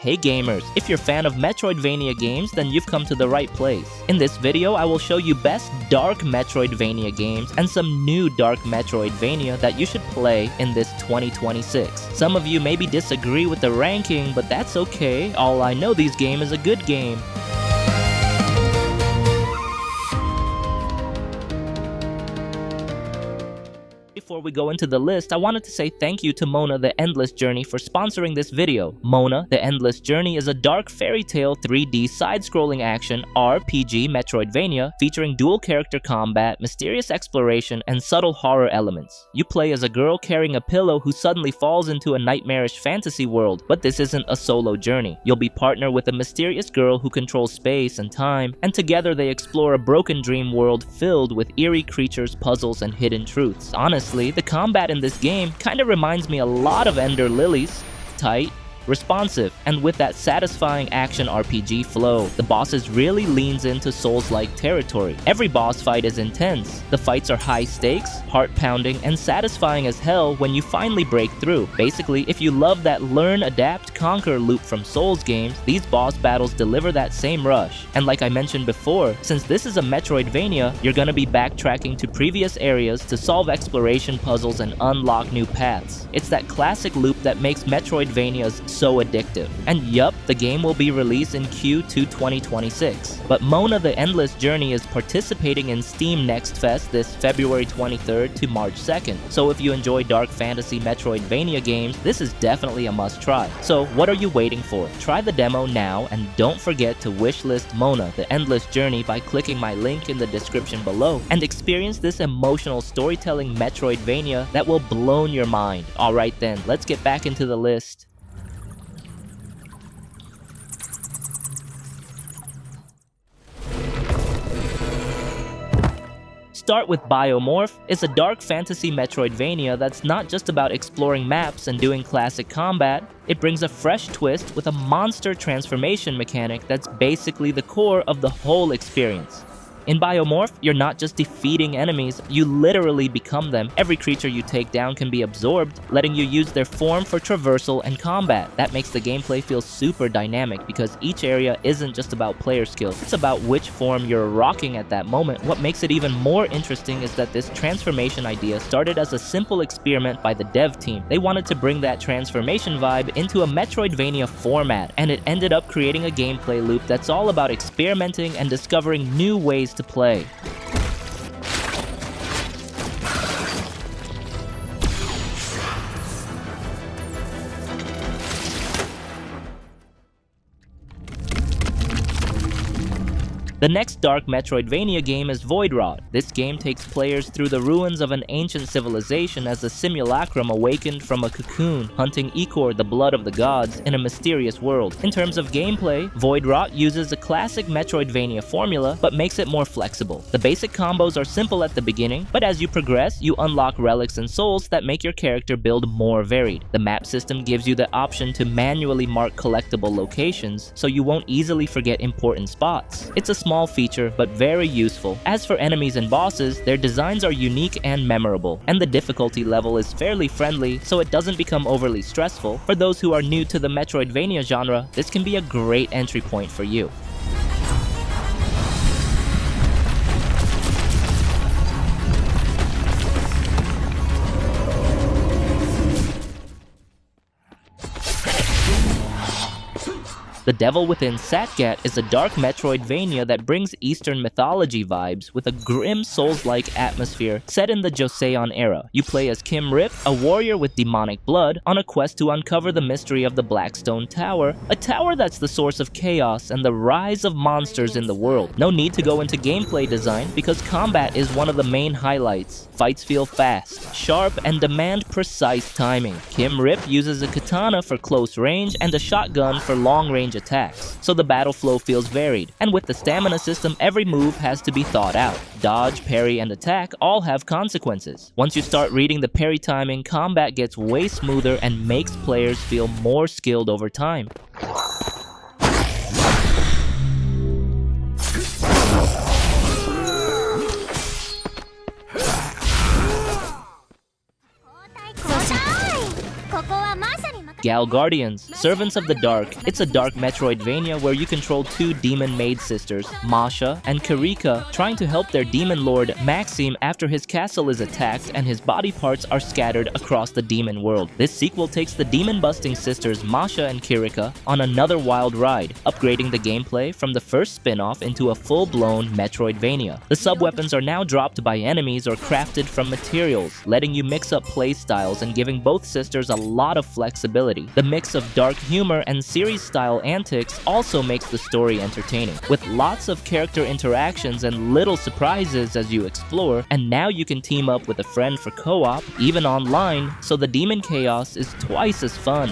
Hey gamers, if you're a fan of Metroidvania games, then you've come to the right place. In this video, I will show you best dark Metroidvania games and some new dark Metroidvania that you should play in this 2026. Some of you maybe disagree with the ranking, but that's okay. All I know, this game is a good game. Before we go into the list, I wanted to say thank you to Mona the Endless Journey for sponsoring this video. Mona the Endless Journey is a dark fairy tale 3D side-scrolling action RPG Metroidvania featuring dual character combat, mysterious exploration, and subtle horror elements. You play as a girl carrying a pillow who suddenly falls into a nightmarish fantasy world, but this isn't a solo journey. You'll be partnered with a mysterious girl who controls space and time, and together they explore a broken dream world filled with eerie creatures, puzzles, and hidden truths. Honestly, the combat in this game kinda reminds me a lot of Ender Lilies. Tight, responsive, and with that satisfying action RPG flow. The bosses really leans into Souls-like territory. Every boss fight is intense. The fights are high stakes, heart-pounding, and satisfying as hell when you finally break through. Basically, if you love that learn, adapt, conquer loop from Souls games, these boss battles deliver that same rush. And like I mentioned before, since this is a Metroidvania, you're gonna be backtracking to previous areas to solve exploration puzzles and unlock new paths. It's that classic loop that makes Metroidvanias so addictive. And yup, the game will be released in Q2 2026. But Mona the Endless Journey is participating in Steam Next Fest this February 23rd to March 2nd. So if you enjoy dark fantasy Metroidvania games, this is definitely a must try. So what are you waiting for? Try the demo now and don't forget to wishlist Mona the Endless Journey by clicking my link in the description below and experience this emotional storytelling Metroidvania that will blow your mind. Alright then, let's get back into the list. Start with BIOMORPH. It's a dark fantasy Metroidvania that's not just about exploring maps and doing classic combat. It brings a fresh twist with a monster transformation mechanic that's basically the core of the whole experience. In BIOMORPH, you're not just defeating enemies, you literally become them. Every creature you take down can be absorbed, letting you use their form for traversal and combat. That makes the gameplay feel super dynamic because each area isn't just about player skill, it's about which form you're rocking at that moment. What makes it even more interesting is that this transformation idea started as a simple experiment by the dev team. They wanted to bring that transformation vibe into a Metroidvania format, and it ended up creating a gameplay loop that's all about experimenting and discovering new ways to play. The next dark Metroidvania game is Voidwrought. This game takes players through the ruins of an ancient civilization as a simulacrum awakened from a cocoon, hunting Ichor, the blood of the gods, in a mysterious world. In terms of gameplay, Voidwrought uses a classic Metroidvania formula, but makes it more flexible. The basic combos are simple at the beginning, but as you progress, you unlock relics and souls that make your character build more varied. The map system gives you the option to manually mark collectible locations, so you won't easily forget important spots. It's a small feature, but very useful. As for enemies and bosses, their designs are unique and memorable, and the difficulty level is fairly friendly, so it doesn't become overly stressful. For those who are new to the Metroidvania genre, this can be a great entry point for you. The Devil Within Satgat is a dark Metroidvania that brings Eastern mythology vibes with a grim Souls-like atmosphere set in the Joseon era. You play as Kim Rip, a warrior with demonic blood, on a quest to uncover the mystery of the Blackstone Tower, a tower that's the source of chaos and the rise of monsters in the world. No need to go into gameplay design because combat is one of the main highlights. Fights feel fast, sharp, and demand precise timing. Kim Rip uses a katana for close range and a shotgun for long-range attacks, so the battle flow feels varied. And with the stamina system, every move has to be thought out. Dodge, parry, and attack all have consequences. Once you start reading the parry timing, combat gets way smoother and makes players feel more skilled over time. Gal Guardians, Servants of the Dark. It's a dark Metroidvania where you control two demon maid sisters, Masha and Karika, trying to help their demon lord Maxime after his castle is attacked and his body parts are scattered across the demon world. This sequel takes the demon-busting sisters Masha and Karika on another wild ride, upgrading the gameplay from the first spin-off into a full-blown Metroidvania. The sub-weapons are now dropped by enemies or crafted from materials, letting you mix up playstyles and giving both sisters a lot of flexibility. The mix of dark humor and series-style antics also makes the story entertaining, with lots of character interactions and little surprises as you explore, and now you can team up with a friend for co-op, even online, so the demon chaos is twice as fun.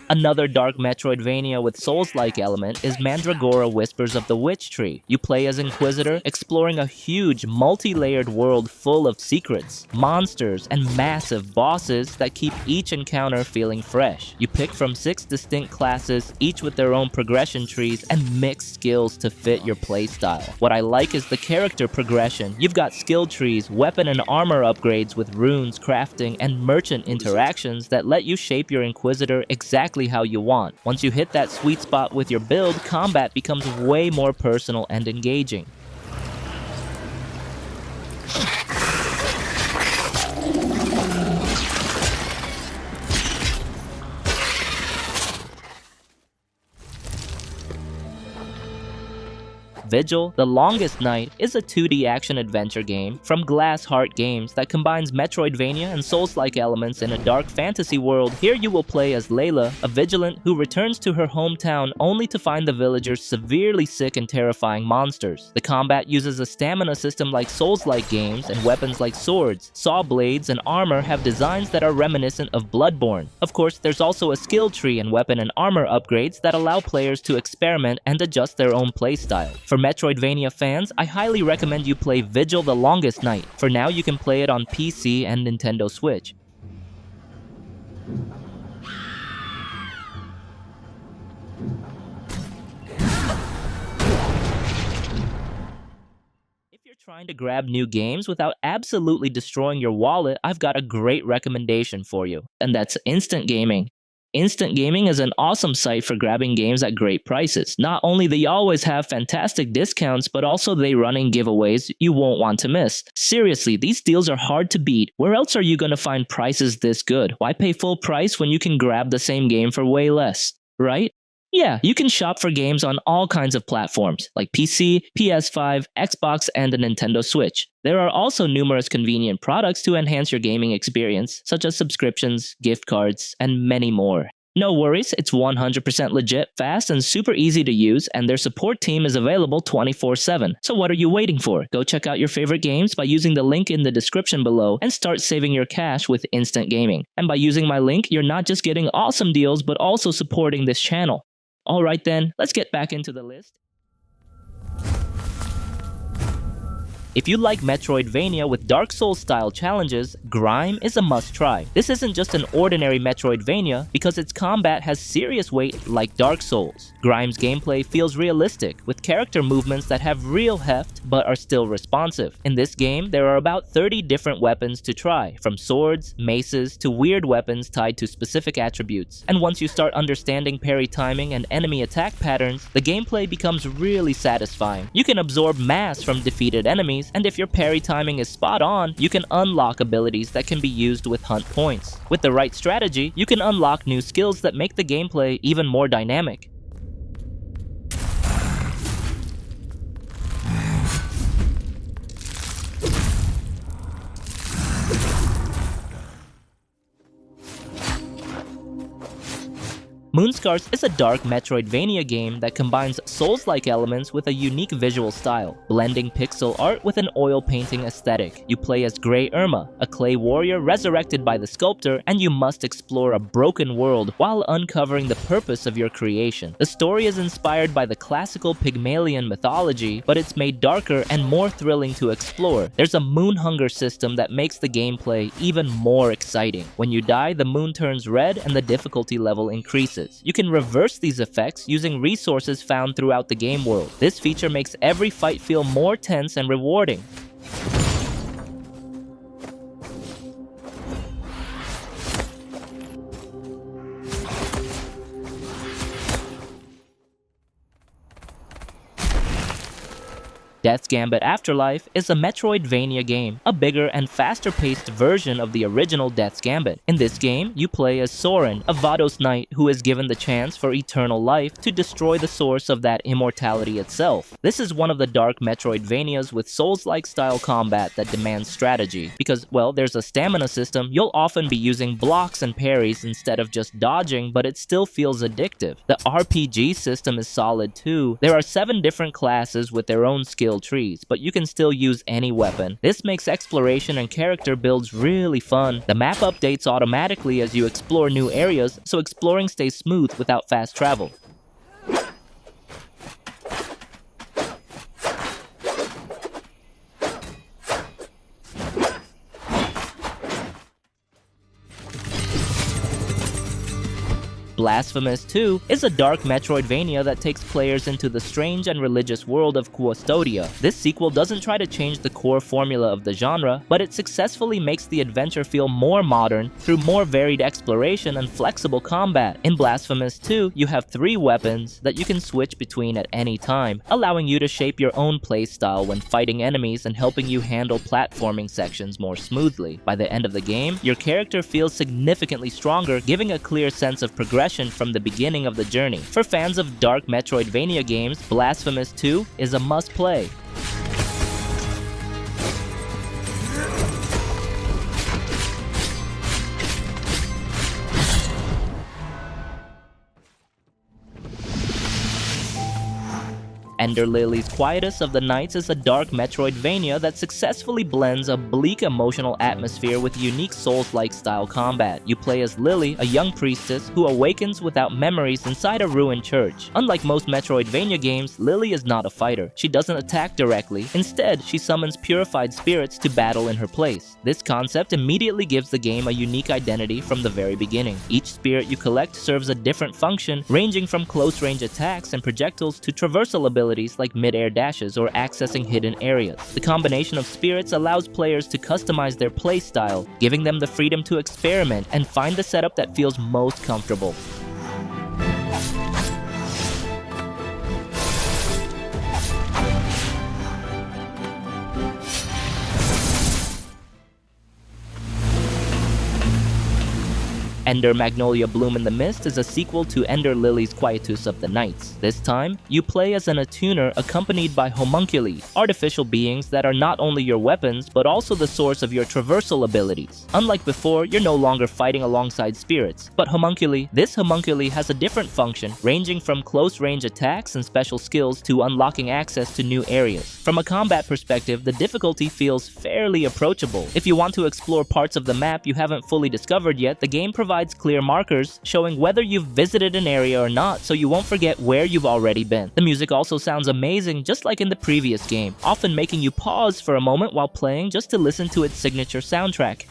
Another dark Metroidvania with Souls-like element is Mandragora Whispers of the Witch Tree. You play as Inquisitor, exploring a huge, multi-layered world full of secrets, monsters, and massive bosses that keep each encounter feeling fresh. You pick from 6 distinct classes, each with their own progression trees, and mix skills to fit your playstyle. What I like is the character progression. You've got skill trees, weapon and armor upgrades with runes, crafting, and merchant interactions that let you shape your Inquisitor exactly how you want. Once you hit that sweet spot with your build, combat becomes way more personal and engaging. Vigil, The Longest Night, is a 2D action-adventure game from Glass Heart Games that combines Metroidvania and Souls-like elements in a dark fantasy world. Here you will play as Layla, a vigilant who returns to her hometown only to find the villagers severely sick and terrifying monsters. The combat uses a stamina system like Souls-like games, and weapons like swords, saw blades, and armor have designs that are reminiscent of Bloodborne. Of course, there's also a skill tree and weapon and armor upgrades that allow players to experiment and adjust their own playstyle. For Metroidvania fans, I highly recommend you play Vigil The Longest Night. For now, you can play it on PC and Nintendo Switch. If you're trying to grab new games without absolutely destroying your wallet, I've got a great recommendation for you, and that's Instant Gaming. Instant Gaming is an awesome site for grabbing games at great prices. Not only they always have fantastic discounts, but also they running giveaways you won't want to miss. Seriously, these deals are hard to beat. Where else are you going to find prices this good? Why pay full price when you can grab the same game for way less, right? Yeah, you can shop for games on all kinds of platforms, like PC, PS5, Xbox, and a Nintendo Switch. There are also numerous convenient products to enhance your gaming experience, such as subscriptions, gift cards, and many more. No worries, it's 100% legit, fast, and super easy to use, and their support team is available 24/7. So what are you waiting for? Go check out your favorite games by using the link in the description below and start saving your cash with Instant Gaming. And by using my link, you're not just getting awesome deals, but also supporting this channel. Alright then, let's get back into the list. If you like Metroidvania with Dark Souls-style challenges, Grime is a must-try. This isn't just an ordinary Metroidvania because its combat has serious weight like Dark Souls. Grime's gameplay feels realistic, with character movements that have real heft but are still responsive. In this game, there are about 30 different weapons to try, from swords, maces, to weird weapons tied to specific attributes. And once you start understanding parry timing and enemy attack patterns, the gameplay becomes really satisfying. You can absorb mass from defeated enemies, and if your parry timing is spot on, you can unlock abilities that can be used with hunt points. With the right strategy, you can unlock new skills that make the gameplay even more dynamic. Moonscars is a dark Metroidvania game that combines Souls-like elements with a unique visual style, blending pixel art with an oil painting aesthetic. You play as Grey Irma, a clay warrior resurrected by the sculptor, and you must explore a broken world while uncovering the purpose of your creation. The story is inspired by the classical Pygmalion mythology, but it's made darker and more thrilling to explore. There's a moon hunger system that makes the gameplay even more exciting. When you die, the moon turns red and the difficulty level increases. changes. You can reverse these effects using resources found throughout the game world. This feature makes every fight feel more tense and rewarding. Death's Gambit Afterlife is a Metroidvania game, a bigger and faster-paced version of the original Death's Gambit. In this game, you play as Soren, a Vados knight who is given the chance for eternal life to destroy the source of that immortality itself. This is one of the dark Metroidvanias with Souls-like style combat that demands strategy, because, well, there's a stamina system. You'll often be using blocks and parries instead of just dodging, but it still feels addictive. The RPG system is solid too. There are 7 different classes with their own skill trees, but you can still use any weapon. This makes exploration and character builds really fun. The map updates automatically as you explore new areas, so exploring stays smooth without fast travel. Blasphemous 2 is a dark Metroidvania that takes players into the strange and religious world of Custodia. This sequel doesn't try to change the core formula of the genre, but it successfully makes the adventure feel more modern through more varied exploration and flexible combat. In Blasphemous 2, you have 3 weapons that you can switch between at any time, allowing you to shape your own playstyle when fighting enemies and helping you handle platforming sections more smoothly. By the end of the game, your character feels significantly stronger, giving a clear sense of progression from the beginning of the journey. For fans of dark Metroidvania games, Blasphemous 2 is a must-play. Ender Lilies Quietus of the Nights is a dark Metroidvania that successfully blends a bleak emotional atmosphere with unique Souls-like style combat. You play as Lily, a young priestess who awakens without memories inside a ruined church. Unlike most Metroidvania games, Lily is not a fighter. She doesn't attack directly. Instead, she summons purified spirits to battle in her place. This concept immediately gives the game a unique identity from the very beginning. Each spirit you collect serves a different function, ranging from close-range attacks and projectiles to traversal abilities like mid-air dashes or accessing hidden areas. The combination of spirits allows players to customize their playstyle, giving them the freedom to experiment and find the setup that feels most comfortable. Ender Magnolia Bloom in the Mist is a sequel to Ender Lilies Quietus of the Nights. This time, you play as an attuner accompanied by homunculi, artificial beings that are not only your weapons, but also the source of your traversal abilities. Unlike before, you're no longer fighting alongside spirits, but this homunculi has a different function, ranging from close-range attacks and special skills to unlocking access to new areas. From a combat perspective, the difficulty feels fairly approachable. If you want to explore parts of the map you haven't fully discovered yet, the game provides clear markers showing whether you've visited an area or not, so you won't forget where you've already been. The music also sounds amazing, just like in the previous game, often making you pause for a moment while playing just to listen to its signature soundtrack.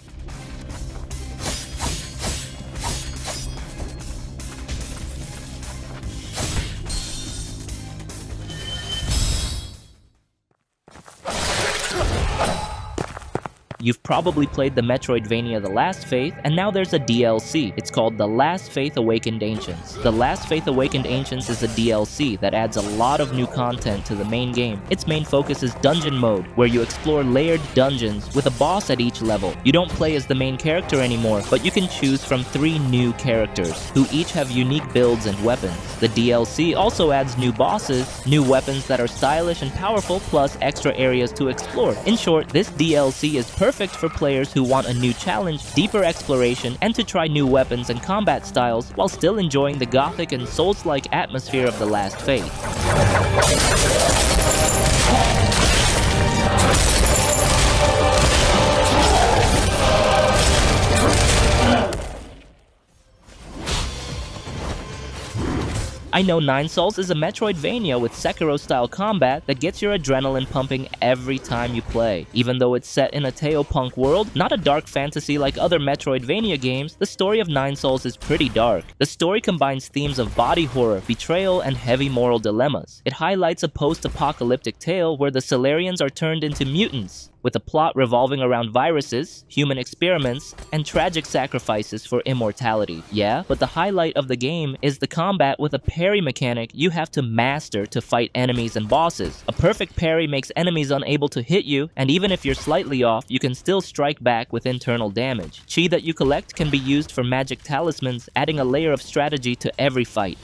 You've probably played the Metroidvania The Last Faith, and now there's a DLC. It's called The Last Faith Awakened Ancients. The Last Faith Awakened Ancients is a DLC that adds a lot of new content to the main game. Its main focus is dungeon mode, where you explore layered dungeons with a boss at each level. You don't play as the main character anymore, but you can choose from 3 new characters, who each have unique builds and weapons. The DLC also adds new bosses, new weapons that are stylish and powerful, plus extra areas to explore. In short, this DLC is perfect for players who want a new challenge, deeper exploration, and to try new weapons and combat styles while still enjoying the gothic and Souls-like atmosphere of The Last Faith. I know Nine Souls is a Metroidvania with Sekiro-style combat that gets your adrenaline pumping every time you play. Even though it's set in a Teopunk world, not a dark fantasy like other Metroidvania games, the story of Nine Souls is pretty dark. The story combines themes of body horror, betrayal, and heavy moral dilemmas. It highlights a post-apocalyptic tale where the Solarians are turned into mutants, with a plot revolving around viruses, human experiments, and tragic sacrifices for immortality. Yeah, but the highlight of the game is the combat with a parry mechanic you have to master to fight enemies and bosses. A perfect parry makes enemies unable to hit you, and even if you're slightly off, you can still strike back with internal damage. Chi that you collect can be used for magic talismans, adding a layer of strategy to every fight.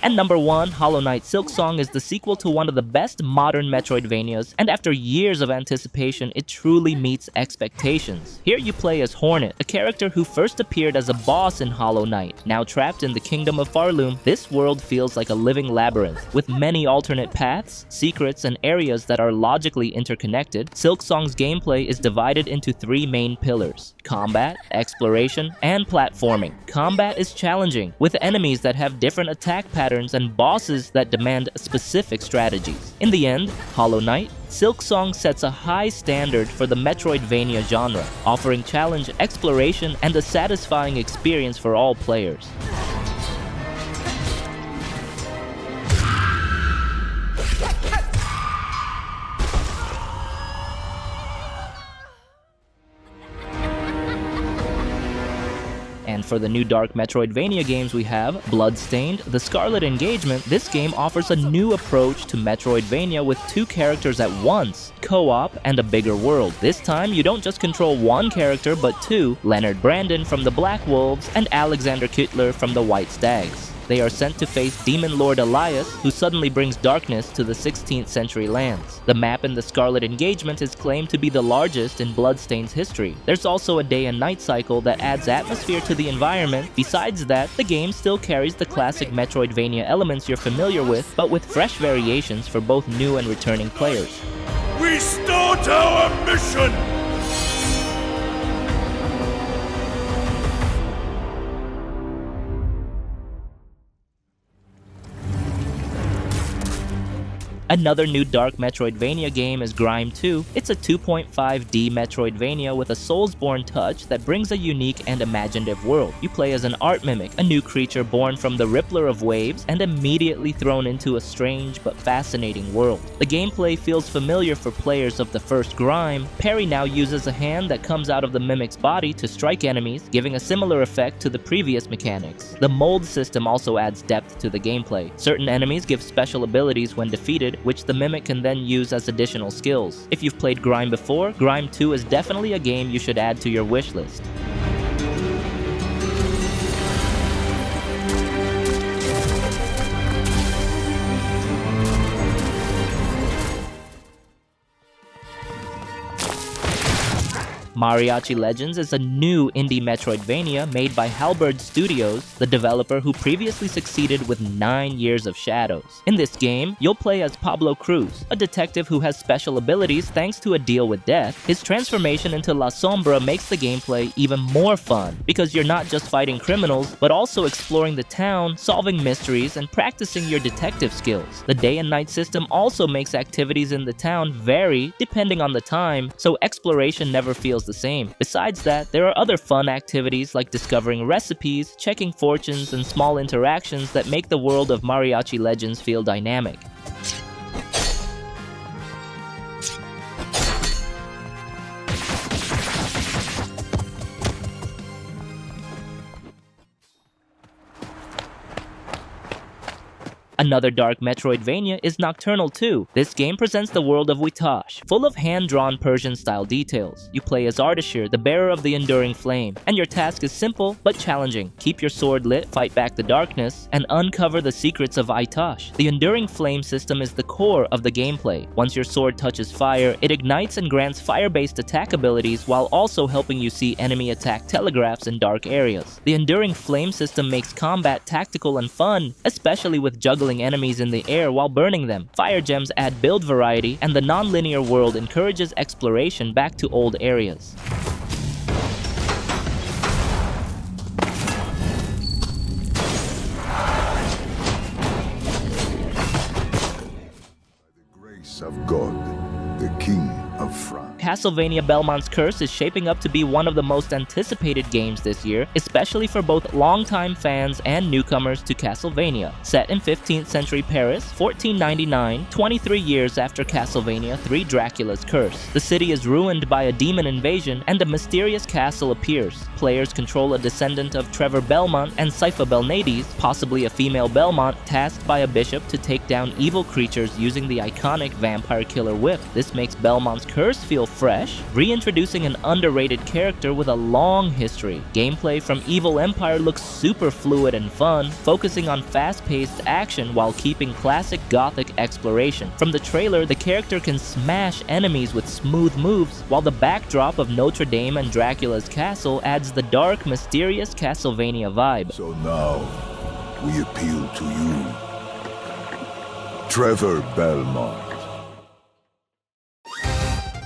And number 1, Hollow Knight Silksong is the sequel to one of the best modern Metroidvanias, and after years of anticipation, it truly meets expectations. Here you play as Hornet, a character who first appeared as a boss in Hollow Knight. Now trapped in the Kingdom of Farloom, this world feels like a living labyrinth, with many alternate paths, secrets, and areas that are logically interconnected. Silksong's gameplay is divided into 3 main pillars: combat, exploration, and platforming. Combat is challenging, with enemies that have different attack patterns and bosses that demand specific strategies. In the end, Hollow Knight, Silksong sets a high standard for the Metroidvania genre, offering challenge, exploration, and a satisfying experience for all players. And for the new Dark Metroidvania games we have, Bloodstained, The Scarlet Engagement, this game offers a new approach to Metroidvania with 2 characters at once, co-op, and a bigger world. This time, you don't just control 1 character, but 2, Leonard Brandon from the Black Wolves and Alexander Kittler from the White Stags. They are sent to face Demon Lord Elias, who suddenly brings darkness to the 16th century lands. The map in the Scarlet Engagement is claimed to be the largest in Bloodstained's history. There's also a day and night cycle that adds atmosphere to the environment. Besides that, the game still carries the classic Metroidvania elements you're familiar with, but with fresh variations for both new and returning players. We start our mission! Another new Dark Metroidvania game is Grime 2. It's a 2.5D Metroidvania with a Soulsborne touch that brings a unique and imaginative world. You play as an art mimic, a new creature born from the Rippler of Waves and immediately thrown into a strange but fascinating world. The gameplay feels familiar for players of the first Grime. Parry now uses a hand that comes out of the mimic's body to strike enemies, giving a similar effect to the previous mechanics. The mold system also adds depth to the gameplay. Certain enemies give special abilities when defeated, which the mimic can then use as additional skills. If you've played Grime before, Grime 2 is definitely a game you should add to your wishlist. Mariachi Legends is a new indie Metroidvania made by Halberd Studios, the developer who previously succeeded with 9 Years of Shadows. In this game, you'll play as Pablo Cruz, a detective who has special abilities thanks to a deal with death. His transformation into La Sombra makes the gameplay even more fun, because you're not just fighting criminals, but also exploring the town, solving mysteries, and practicing your detective skills. The day and night system also makes activities in the town vary depending on the time, so exploration never feels the same. Besides that, there are other fun activities like discovering recipes, checking fortunes, and small interactions that make the world of Mariachi Legends feel dynamic. Another Dark Metroidvania is Nocturnal 2. This game presents the world of Witash, full of hand-drawn Persian-style details. You play as Ardashir, the bearer of the Enduring Flame, and your task is simple but challenging. Keep your sword lit, fight back the darkness, and uncover the secrets of Aitash. The Enduring Flame system is the core of the gameplay. Once your sword touches fire, it ignites and grants fire-based attack abilities while also helping you see enemy attack telegraphs in dark areas. The Enduring Flame system makes combat tactical and fun, especially with juggling killing enemies in the air while burning them. Fire gems add build variety, and the non-linear world encourages exploration back to old areas. Of God, the King of France. Castlevania Belmont's Curse is shaping up to be one of the most anticipated games this year, especially for both longtime fans and newcomers to Castlevania. Set in 15th century Paris, 1499, 23 years after Castlevania 3 Dracula's Curse. The city is ruined by a demon invasion, and a mysterious castle appears. Players control a descendant of Trevor Belmont and Sypha Belnades, possibly a female Belmont, tasked by a bishop to take down evil creatures using the iconic vampire killer whip. This makes Belmont's Curse feel fresh, reintroducing an underrated character with a long history. Gameplay from Evil Empire looks super fluid and fun, focusing on fast-paced action while keeping classic gothic exploration. From the trailer, the character can smash enemies with smooth moves, while the backdrop of Notre Dame and Dracula's castle adds the dark, mysterious Castlevania vibe. So now, we appeal to you, Trevor Belmont.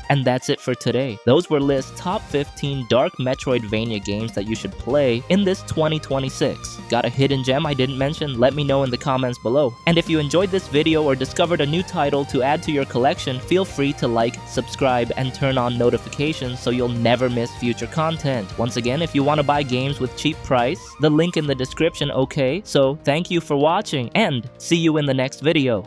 And that's it for today. Those were List's top 15 dark Metroidvania games that you should play in this 2026. Got a hidden gem I didn't mention? Let me know in the comments below. And if you enjoyed this video or discovered a new title to add to your collection, feel free to like, subscribe, and turn on notifications so you'll never miss future content. Once again, if you want to buy games with cheap price, the link in the description, okay? So thank you for watching, and see you in the next video.